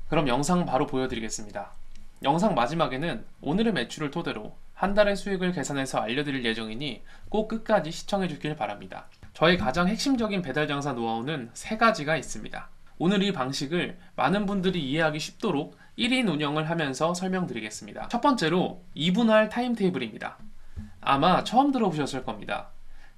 그럼 영상 바로 보여드리겠습니다. 영상 마지막에는 오늘의 매출을 토대로 한 달의 수익을 계산해서 알려드릴 예정이니 꼭 끝까지 시청해 주길 바랍니다. 저의 가장 핵심적인 배달 장사 노하우는 세 가지가 있습니다. 오늘 이 방식을 많은 분들이 이해하기 쉽도록 1인 운영을 하면서 설명드리겠습니다. 첫 번째로 2분할 타임테이블입니다. 아마 처음 들어보셨을 겁니다.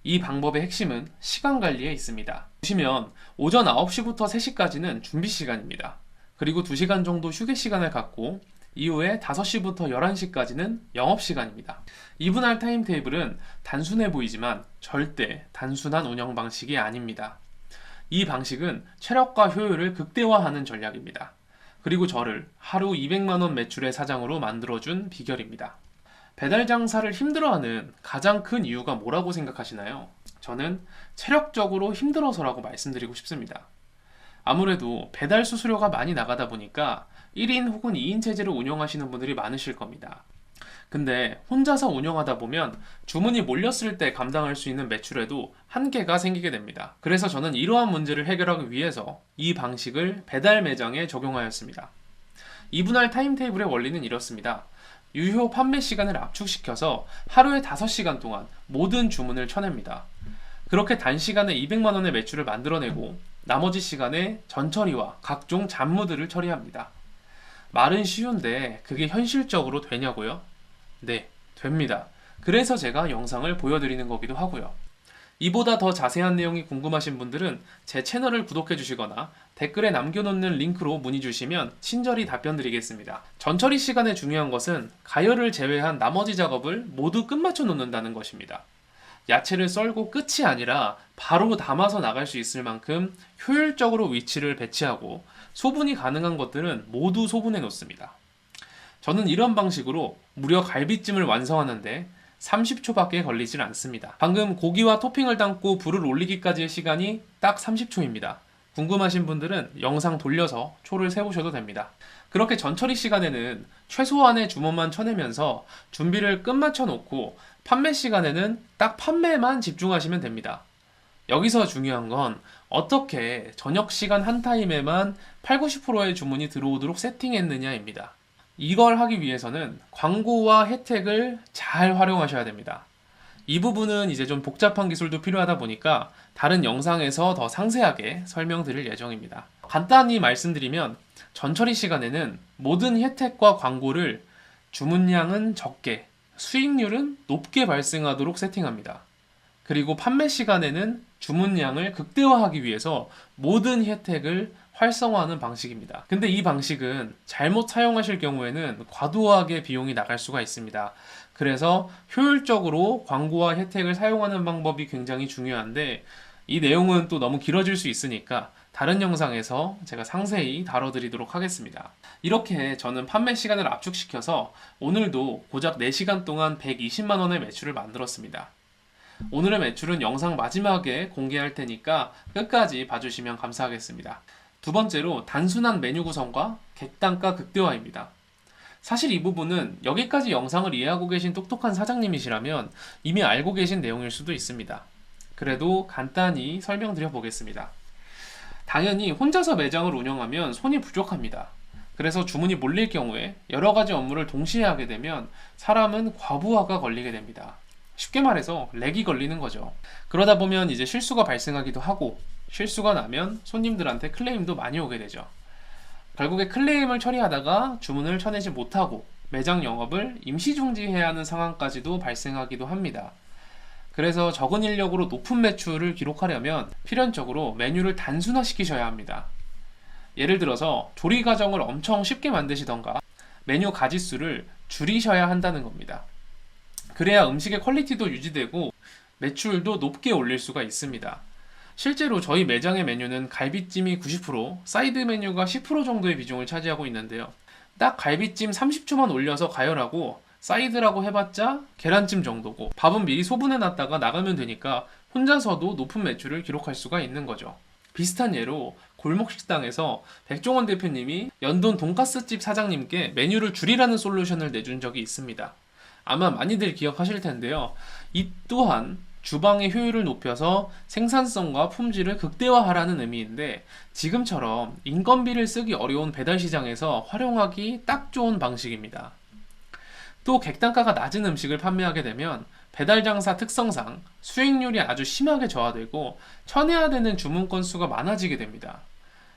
이 방법의 핵심은 시간 관리에 있습니다. 보시면 오전 9시부터 3시까지는 준비 시간입니다. 그리고 2시간 정도 휴게 시간을 갖고 이후에 5시부터 11시까지는 영업 시간입니다. 2분할 타임테이블은 단순해 보이지만 절대 단순한 운영 방식이 아닙니다. 이 방식은 체력과 효율을 극대화하는 전략입니다. 그리고 저를 하루 200만원 매출의 사장으로 만들어준 비결입니다. 배달 장사를 힘들어하는 가장 큰 이유가 뭐라고 생각하시나요? 저는 체력적으로 힘들어서라고 말씀드리고 싶습니다. 아무래도 배달 수수료가 많이 나가다 보니까 1인 혹은 2인 체제를 운영하시는 분들이 많으실 겁니다. 근데 혼자서 운영하다 보면 주문이 몰렸을 때 감당할 수 있는 매출에도 한계가 생기게 됩니다. 그래서 저는 이러한 문제를 해결하기 위해서 이 방식을 배달 매장에 적용하였습니다. 2분할 타임테이블의 원리는 이렇습니다. 유효 판매 시간을 압축시켜서 하루에 5시간 동안 모든 주문을 쳐냅니다. 그렇게 단시간에 200만원의 매출을 만들어내고 나머지 시간에 전처리와 각종 잡무들을 처리합니다. 말은 쉬운데 그게 현실적으로 되냐고요? 네, 됩니다. 그래서 제가 영상을 보여드리는 거기도 하고요. 이보다 더 자세한 내용이 궁금하신 분들은 제 채널을 구독해 주시거나 댓글에 남겨놓는 링크로 문의 주시면 친절히 답변 드리겠습니다. 전처리 시간에 중요한 것은 가열을 제외한 나머지 작업을 모두 끝마쳐 놓는다는 것입니다. 야채를 썰고 끝이 아니라 바로 담아서 나갈 수 있을 만큼 효율적으로 위치를 배치하고 소분이 가능한 것들은 모두 소분해 놓습니다. 저는 이런 방식으로 무려 갈비찜을 완성하는데 30초밖에 걸리질 않습니다. 방금 고기와 토핑을 담고 불을 올리기까지의 시간이 딱 30초입니다. 궁금하신 분들은 영상 돌려서 초를 세우셔도 됩니다. 그렇게 전처리 시간에는 최소한의 주문만 쳐내면서 준비를 끝마쳐 놓고 판매 시간에는 딱 판매만 집중하시면 됩니다. 여기서 중요한 건 어떻게 저녁 시간 한 타임에만 8, 90%의 주문이 들어오도록 세팅했느냐입니다. 이걸 하기 위해서는 광고와 혜택을 잘 활용하셔야 됩니다. 이 부분은 이제 좀 복잡한 기술도 필요하다 보니까 다른 영상에서 더 상세하게 설명드릴 예정입니다. 간단히 말씀드리면 전처리 시간에는 모든 혜택과 광고를 주문량은 적게, 수익률은 높게 발생하도록 세팅합니다. 그리고 판매 시간에는 주문량을 극대화하기 위해서 모든 혜택을 활성화하는 방식입니다. 근데 이 방식은 잘못 사용하실 경우에는 과도하게 비용이 나갈 수가 있습니다. 그래서 효율적으로 광고와 혜택을 사용하는 방법이 굉장히 중요한데 이 내용은 또 너무 길어질 수 있으니까 다른 영상에서 제가 상세히 다뤄드리도록 하겠습니다. 이렇게 저는 판매 시간을 압축시켜서 오늘도 고작 4시간 동안 120만원의 매출을 만들었습니다. 오늘의 매출은 영상 마지막에 공개할 테니까 끝까지 봐주시면 감사하겠습니다. 두 번째로 단순한 메뉴 구성과 객단가 극대화입니다. 사실 이 부분은 여기까지 영상을 이해하고 계신 똑똑한 사장님이시라면 이미 알고 계신 내용일 수도 있습니다. 그래도 간단히 설명드려 보겠습니다. 당연히 혼자서 매장을 운영하면 손이 부족합니다. 그래서 주문이 몰릴 경우에 여러 가지 업무를 동시에 하게 되면 사람은 과부하가 걸리게 됩니다. 쉽게 말해서 렉이 걸리는 거죠. 그러다 보면 이제 실수가 발생하기도 하고 실수가 나면 손님들한테 클레임도 많이 오게 되죠. 결국에 클레임을 처리하다가 주문을 쳐내지 못하고 매장 영업을 임시 중지해야 하는 상황까지도 발생하기도 합니다. 그래서 적은 인력으로 높은 매출을 기록하려면 필연적으로 메뉴를 단순화시키셔야 합니다. 예를 들어서 조리 과정을 엄청 쉽게 만드시던가 메뉴 가짓수를 줄이셔야 한다는 겁니다. 그래야 음식의 퀄리티도 유지되고 매출도 높게 올릴 수가 있습니다. 실제로 저희 매장의 메뉴는 갈비찜이 90%, 사이드 메뉴가 10% 정도의 비중을 차지하고 있는데요. 딱 갈비찜 30초만 올려서 가열하고 사이드라고 해봤자 계란찜 정도고 밥은 미리 소분해놨다가 나가면 되니까 혼자서도 높은 매출을 기록할 수가 있는 거죠. 비슷한 예로 골목식당에서 백종원 대표님이 연돈 돈가스집 사장님께 메뉴를 줄이라는 솔루션을 내준 적이 있습니다. 아마 많이들 기억하실 텐데요. 이 또한 주방의 효율을 높여서 생산성과 품질을 극대화하라는 의미인데, 지금처럼 인건비를 쓰기 어려운 배달 시장에서 활용하기 딱 좋은 방식입니다. 또 객단가가 낮은 음식을 판매하게 되면 배달 장사 특성상 수익률이 아주 심하게 저하되고 쳐내야 되는 주문 건수가 많아지게 됩니다.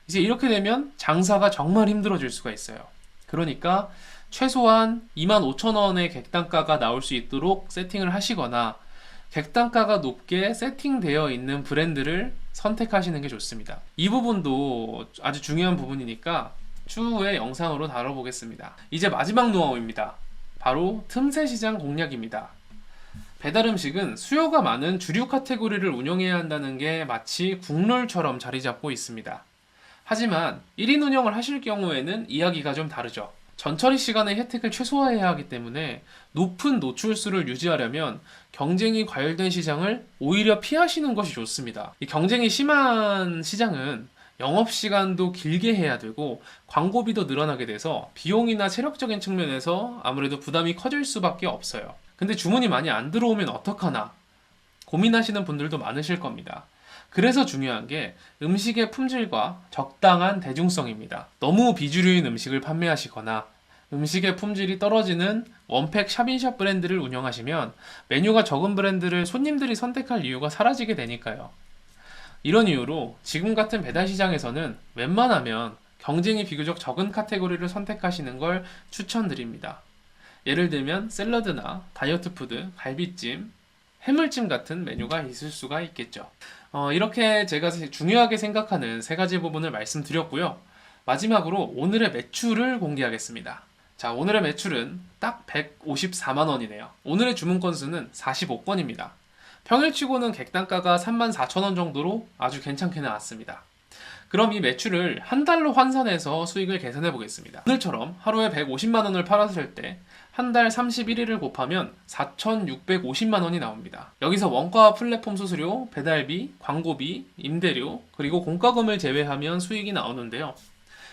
이제 이렇게 되면 장사가 정말 힘들어질 수가 있어요. 그러니까 최소한 25,000원의 객단가가 나올 수 있도록 세팅을 하시거나, 객단가가 높게 세팅되어 있는 브랜드를 선택하시는 게 좋습니다. 이 부분도 아주 중요한 부분이니까 추후에 영상으로 다뤄보겠습니다. 이제 마지막 노하우입니다. 바로 틈새 시장 공략입니다. 배달 음식은 수요가 많은 주류 카테고리를 운영해야 한다는 게 마치 국룰처럼 자리 잡고 있습니다. 하지만 1인 운영을 하실 경우에는 이야기가 좀 다르죠. 전처리 시간의 혜택을 최소화해야 하기 때문에 높은 노출수를 유지하려면 경쟁이 과열된 시장을 오히려 피하시는 것이 좋습니다. 이 경쟁이 심한 시장은 영업시간도 길게 해야 되고 광고비도 늘어나게 돼서 비용이나 체력적인 측면에서 아무래도 부담이 커질 수밖에 없어요. 근데 주문이 많이 안 들어오면 어떡하나 고민하시는 분들도 많으실 겁니다. 그래서 중요한 게 음식의 품질과 적당한 대중성입니다. 너무 비주류인 음식을 판매하시거나 음식의 품질이 떨어지는 원팩 샵인샵 브랜드를 운영하시면 메뉴가 적은 브랜드를 손님들이 선택할 이유가 사라지게 되니까요. 이런 이유로 지금 같은 배달 시장에서는 웬만하면 경쟁이 비교적 적은 카테고리를 선택하시는 걸 추천드립니다. 예를 들면 샐러드나 다이어트 푸드, 갈비찜, 해물찜 같은 메뉴가 있을 수가 있겠죠. 이렇게 제가 중요하게 생각하는 세 가지 부분을 말씀드렸고요. 마지막으로 오늘의 매출을 공개하겠습니다. 자, 오늘의 매출은 딱 154만 원이네요. 오늘의 주문 건수는 45건입니다. 평일치고는 객단가가 34,000원 정도로 아주 괜찮게 나왔습니다. 그럼 이 매출을 한 달로 환산해서 수익을 계산해 보겠습니다. 오늘처럼 하루에 150만 원을 팔았을 때 한 달 31일을 곱하면 4,650만 원이 나옵니다. 여기서 원가와 플랫폼 수수료, 배달비, 광고비, 임대료, 그리고 공과금을 제외하면 수익이 나오는데요.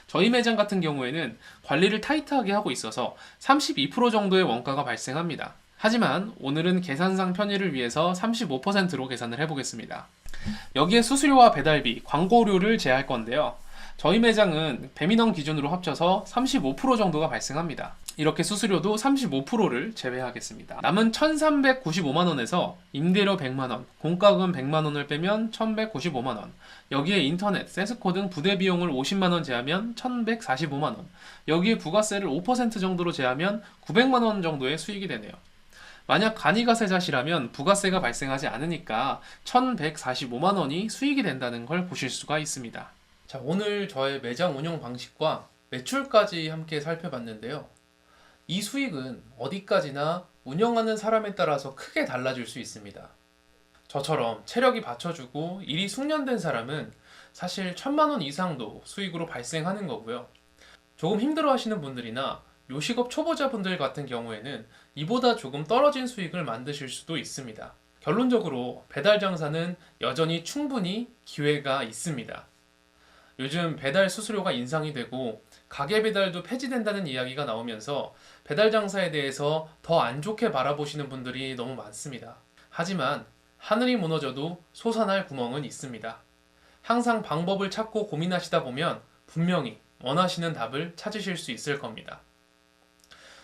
저희 매장 같은 경우에는 관리를 타이트하게 하고 있어서 32% 정도의 원가가 발생합니다. 하지만 오늘은 계산상 편의를 위해서 35%로 계산을 해보겠습니다. 여기에 수수료와 배달비, 광고료를 제할 건데요. 저희 매장은 배민원 기준으로 합쳐서 35% 정도가 발생합니다. 이렇게 수수료도 35%를 제외하겠습니다. 남은 1,395만원에서 임대료 100만원, 공과금 100만원을 빼면 1,195만원, 여기에 인터넷, 세스코 등 부대 비용을 50만원 제하면 1,145만원, 여기에 부가세를 5% 정도로 제하면 900만원 정도의 수익이 되네요. 만약 간이가세자시라면 부가세가 발생하지 않으니까 1,145만원이 수익이 된다는 걸 보실 수가 있습니다. 자, 오늘 저의 매장 운영 방식과 매출까지 함께 살펴봤는데요. 이 수익은 어디까지나 운영하는 사람에 따라서 크게 달라질 수 있습니다. 저처럼 체력이 받쳐주고 일이 숙련된 사람은 사실 1,000만 원 이상도 수익으로 발생하는 거고요. 조금 힘들어 하시는 분들이나 요식업 초보자분들 같은 경우에는 이보다 조금 떨어진 수익을 만드실 수도 있습니다. 결론적으로 배달 장사는 여전히 충분히 기회가 있습니다. 요즘 배달 수수료가 인상이 되고 가게 배달도 폐지된다는 이야기가 나오면서 배달 장사에 대해서 더 안 좋게 바라보시는 분들이 너무 많습니다. 하지만 하늘이 무너져도 솟아날 구멍은 있습니다. 항상 방법을 찾고 고민하시다 보면 분명히 원하시는 답을 찾으실 수 있을 겁니다.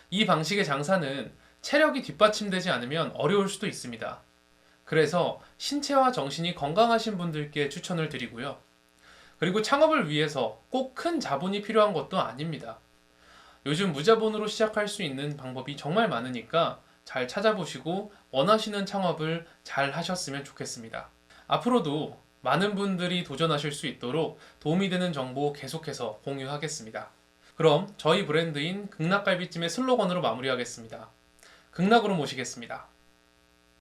이 방식의 장사는 체력이 뒷받침되지 않으면 어려울 수도 있습니다. 그래서 신체와 정신이 건강하신 분들께 추천을 드리고요. 그리고 창업을 위해서 꼭 큰 자본이 필요한 것도 아닙니다. 요즘 무자본으로 시작할 수 있는 방법이 정말 많으니까 잘 찾아보시고 원하시는 창업을 잘 하셨으면 좋겠습니다. 앞으로도 많은 분들이 도전하실 수 있도록 도움이 되는 정보 계속해서 공유하겠습니다. 그럼 저희 브랜드인 극락갈비찜의 슬로건으로 마무리하겠습니다. 극락으로 모시겠습니다.